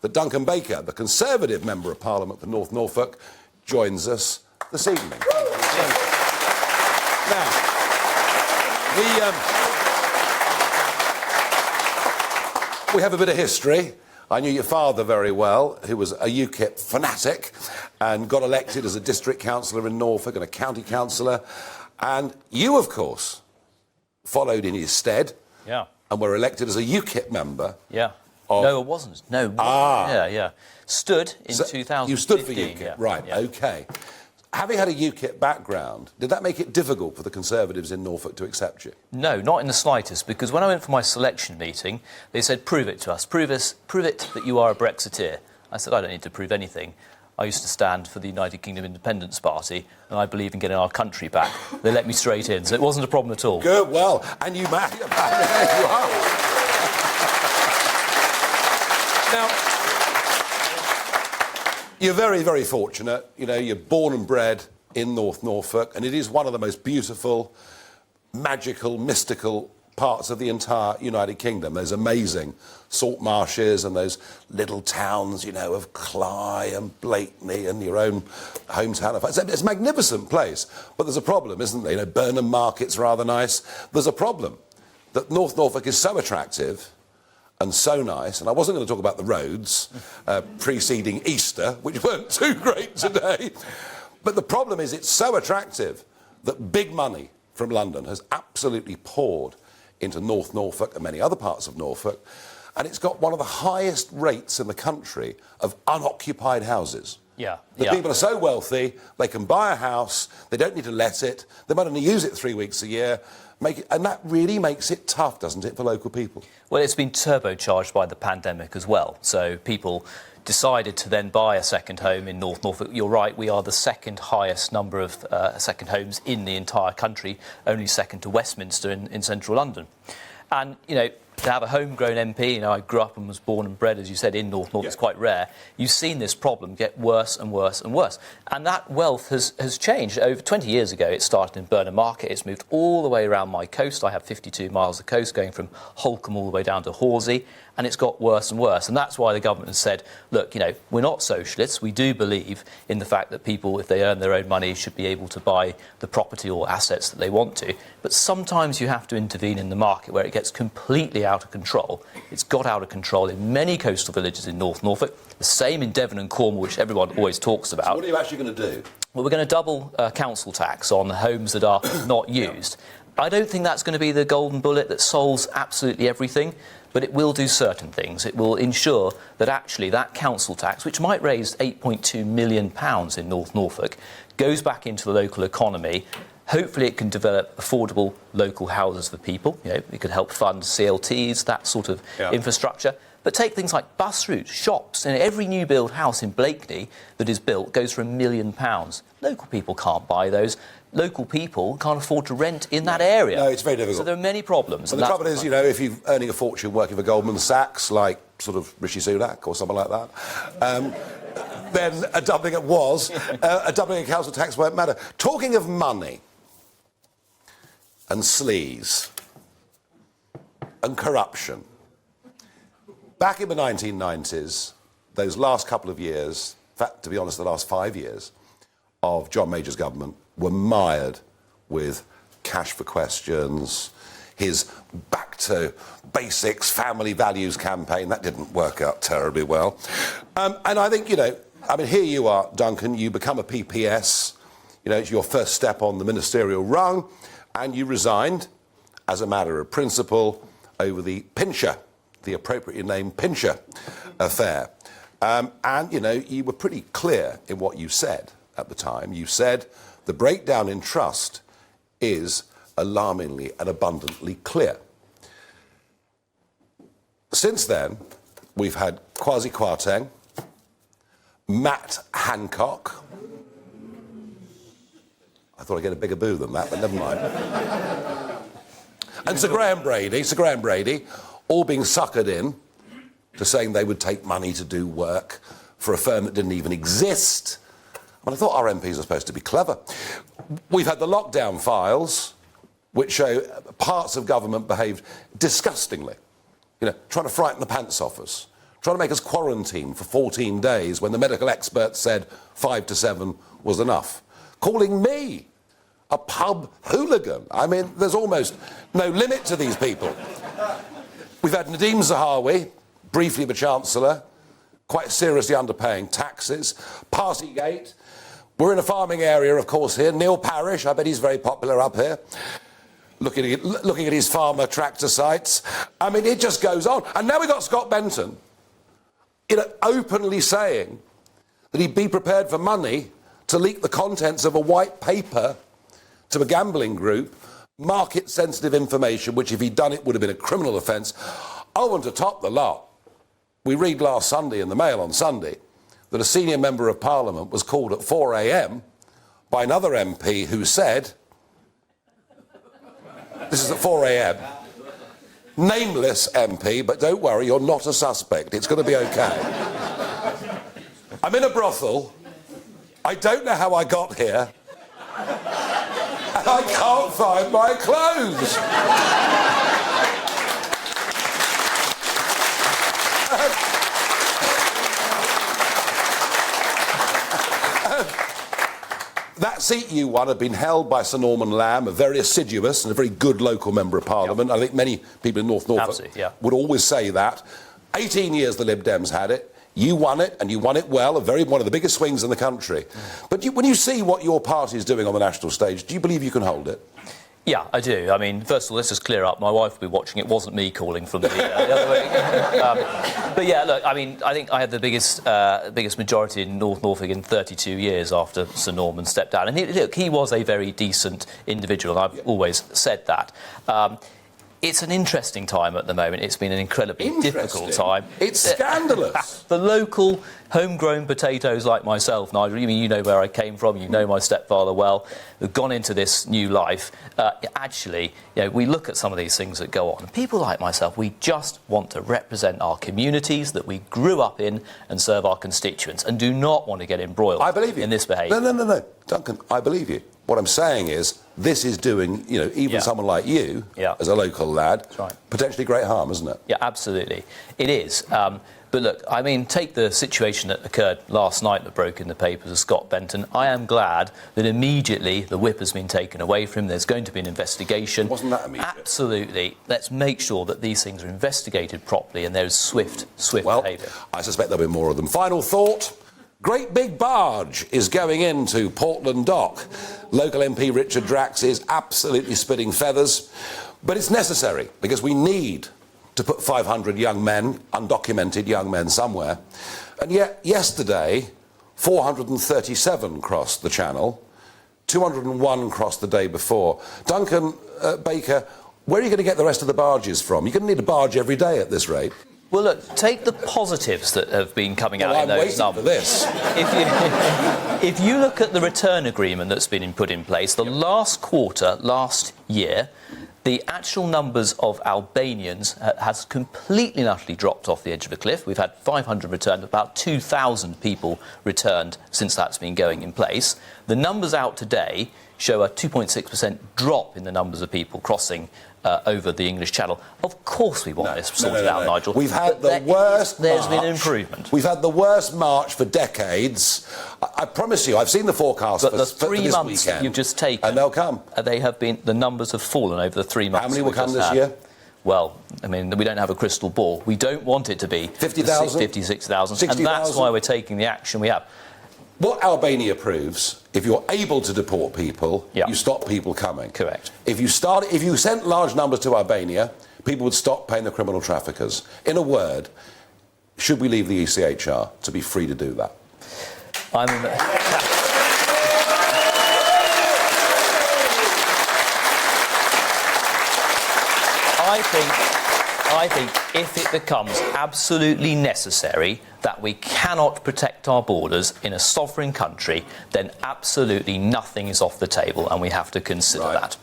that Duncan Baker, the Conservative Member of Parliament for North Norfolk, joins us this evening. Now, we have a bit of history. I knew your father very well, who was a UKIP fanatic and got elected as a district councillor in Norfolk and a county councillor. And you, of course, followed in his stead. Yeah. And were elected as a UKIP member. Yeah. No, it wasn't. No. Yeah. Stood in 2015. You stood for UKIP, yeah. right, yeah. OK. Having had a UKIP background, did that make it difficult for the Conservatives in Norfolk to accept you? No, not in the slightest, because when I went for my selection meeting, they said, prove it to us, prove it that you are a Brexiteer. I said, I don't need to prove anything. I used to stand for the United Kingdom Independence Party, and I believe in getting our country back. They let me straight in, so it wasn't a problem at all. Good, well, and you married you are. Now, you're very, very fortunate. You know, you're born and bred in North Norfolk, and it is one of the most beautiful, magical, mystical parts of the entire United Kingdom. Those amazing salt marshes and those little towns, you know, of Cley and Blakeney and your own hometown. It's a magnificent place, but there's a problem, isn't there? You know, Burnham Market's rather nice. There's a problem that North Norfolk is so attractive and so nice, and I wasn't going to talk about the roads preceding Easter, which weren't too great today, but the problem is it's so attractive that big money from London has absolutely poured into North Norfolk and many other parts of Norfolk, and it's got one of the highest rates in the country of unoccupied houses. Yeah. The people are so wealthy, they can buy a house, they don't need to let it, they might only use it 3 weeks a year, and that really makes it tough, doesn't it, for local people? Well, it's been turbocharged by the pandemic as well, so people decided to then buy a second home in North Norfolk. You're right, we are the second highest number of second homes in the entire country, only second to Westminster in central London. And, you know, to have a homegrown MP, you know, I grew up and was born and bred, as you said, in North Norfolk, It's quite rare. You've seen this problem get worse and worse and worse. And that wealth has changed. Over 20 years ago, it started in Burnham Market. It's moved all the way around my coast. I have 52 miles of coast going from Holcombe all the way down to Horsey. And it's got worse and worse. And that's why the government has said, look, you know, we're not socialists. We do believe in the fact that people, if they earn their own money, should be able to buy the property or assets that they want to. But sometimes you have to intervene in the market where it gets completely out of control. It's got out of control in many coastal villages in North Norfolk. The same in Devon and Cornwall, which everyone always talks about. So what are you actually going to do? Well, we're going to double council tax on homes that are not used. I don't think that's going to be the golden bullet that solves absolutely everything, but it will do certain things. It will ensure that actually that council tax, which might raise £8.2 million in North Norfolk, goes back into the local economy. Hopefully it can develop affordable local houses for people. You know, it could help fund CLTs, that sort of infrastructure. But take things like bus routes, shops, and every new build house in Blakeney that is built goes for £1 million. Local people can't buy those. Local people can't afford to rent in that area. No, it's very difficult. So there are many problems. But the trouble is, you know, if you're earning a fortune working for Goldman Sachs, like sort of Rishi Sunak or someone like that, then a doubling of council tax won't matter. Talking of money and sleaze and corruption, back in the 1990s, those last couple of years, in fact, to be honest, the last 5 years of John Major's government were mired with cash for questions, his back to basics, family values campaign. That didn't work out terribly well. And I think, you know, I mean, here you are, Duncan, you become a PPS, you know, it's your first step on the ministerial rung, and you resigned as a matter of principle over the Pincher, the appropriately named Pincher affair. And, you know, you were pretty clear in what you said at the time. You said the breakdown in trust is alarmingly and abundantly clear. Since then, we've had Kwasi Kwarteng, Matt Hancock. I thought I'd get a bigger boo than that, but never mind. And Sir Graham Brady, all being suckered in to saying they would take money to do work for a firm that didn't even exist. Well, I thought our MPs are supposed to be clever. We've had the lockdown files, which show parts of government behaved disgustingly. You know, trying to frighten the pants off us, trying to make us quarantine for 14 days when the medical experts said 5 to 7 was enough. Calling me a pub hooligan. I mean, there's almost no limit to these people. We've had Nadeem Zahawi, briefly the Chancellor, quite seriously underpaying taxes. Partygate. We're in a farming area, of course, here. Neil Parish, I bet he's very popular up here. Looking at his farmer tractor sites. I mean, it just goes on. And now we've got Scott Benton, openly saying that he'd be prepared for money to leak the contents of a white paper to a gambling group, market-sensitive information, which if he'd done it would have been a criminal offence. Oh, and to top the lot, we read last Sunday in the Mail on Sunday that a senior member of Parliament was called at 4 a.m. by another MP who said, this is at 4 a.m, nameless MP, but don't worry, you're not a suspect, it's going to be okay. I'm in a brothel, I don't know how I got here, and I can't find my clothes. That seat you won had been held by Sir Norman Lamb, a very assiduous and a very good local member of Parliament. Yep. I think many people in North Norfolk would always say that. 18 years the Lib Dems had it. You won it, and you won it well, one of the biggest swings in the country. But when you see what your party is doing on the national stage, do you believe you can hold it? Yeah, I do. I mean, first of all, let's just clear up. My wife will be watching. It wasn't me calling from the other way. But yeah, look, I mean, I think I had the biggest majority in North Norfolk in 32 years after Sir Norman stepped down. And he was a very decent individual. I've always said that. It's an interesting time at the moment. It's been an incredibly difficult time. It's scandalous. The local homegrown potatoes like myself, Nigel, you know where I came from, you know my stepfather well, who've gone into this new life. Actually, we look at some of these things that go on. People like myself, we just want to represent our communities that we grew up in and serve our constituents and do not want to get embroiled in this behaviour. No. Duncan, I believe you. What I'm saying is, this is doing, even someone like you, as a local lad, potentially great harm, isn't it? Yeah, absolutely. It is. But look, I mean, take the situation that occurred last night that broke in the papers of Scott Benton. I am glad that immediately the whip has been taken away from him. There's going to be an investigation. Wasn't that immediate? Absolutely. Let's make sure that these things are investigated properly and there's swift behaviour. I suspect there'll be more of them. Final thought. Great big barge is going into Portland Dock. Local MP Richard Drax is absolutely spitting feathers. But it's necessary, because we need to put 500 young men, undocumented young men, somewhere. And yet, yesterday, 437 crossed the Channel, 201 crossed the day before. Duncan Baker, where are you going to get the rest of the barges from? You're going to need a barge every day at this rate. Well, look, take the positives that have been coming out in those numbers. For this. If you look at the return agreement that's been put in place, the last quarter, last year, the actual numbers of Albanians has completely and utterly dropped off the edge of a cliff. We've had 500 returned, about 2,000 people returned since that's been going in place. The numbers out today show a 2.6% drop in the numbers of people crossing over the English Channel. Of course we want this sorted out, Nigel. We've had the worst march. There's been an improvement. We've had the worst march for decades. I promise you, I've seen the forecast for this weekend. The 3 months you've just taken... And they'll come. The numbers have fallen over the 3 months. How many will come this year? Well, I mean, we don't have a crystal ball. We don't want it to be 50,000? 56,000. 60,000? And that's why we're taking the action we have. What Albania proves, if you're able to deport people, you stop people coming. Correct. If you sent large numbers to Albania, people would stop paying the criminal traffickers. In a word, should we leave the ECHR to be free to do that? I think if it becomes absolutely necessary that we cannot protect our borders in a sovereign country, then absolutely nothing is off the table, and we have to consider that.